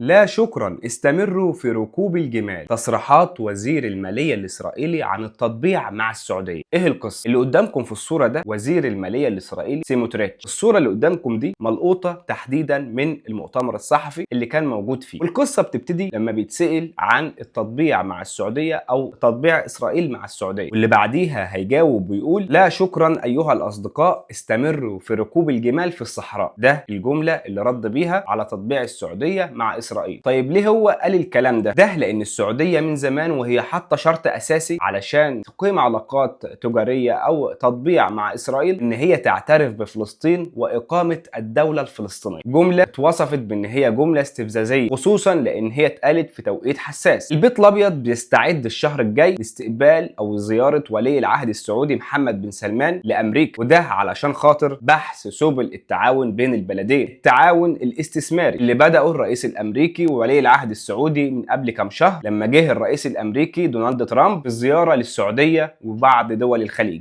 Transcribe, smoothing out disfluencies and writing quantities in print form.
لا شكرا، استمروا في ركوب الجمال. تصريحات وزير المالية الإسرائيلي عن التطبيع مع السعودية. ايه القصة؟ اللي قدامكم في الصورة ده وزير المالية الإسرائيلي سيموتريتش. الصورة اللي قدامكم دي ملقوطة تحديدا من المؤتمر الصحفي اللي كان موجود فيه، والقصة بتبتدي لما بيتسأل عن التطبيع مع السعودية أو تطبيع إسرائيل مع السعودية، واللي بعديها هيجاوب ويقول: لا شكرا أيها الأصدقاء، استمروا في ركوب الجمال في الصحراء. ده الجملة اللي رد بيها على تطبيع السعودية مع إسرائيل. طيب ليه هو قال الكلام ده؟ لأن السعودية من زمان وهي حاطة شرط أساسي علشان تقيم علاقات تجارية أو تطبيع مع إسرائيل، إن هي تعترف بفلسطين وإقامة الدولة الفلسطينية. جملة اتوصفت بأن هي جملة استفزازية، خصوصا لأن هي اتقالت في توقيت حساس. البيت الأبيض بيستعد الشهر الجاي لاستقبال أو زيارة ولي العهد السعودي محمد بن سلمان لأمريكا، وده علشان خاطر بحث سبل التعاون بين البلدين، التعاون الاستثماري اللي بدأه الرئيس الأمريكي وولي العهد السعودي من قبل كام شهر لما جه الرئيس الأمريكي دونالد ترامب بالزيارة للسعودية وبعض دول الخليج.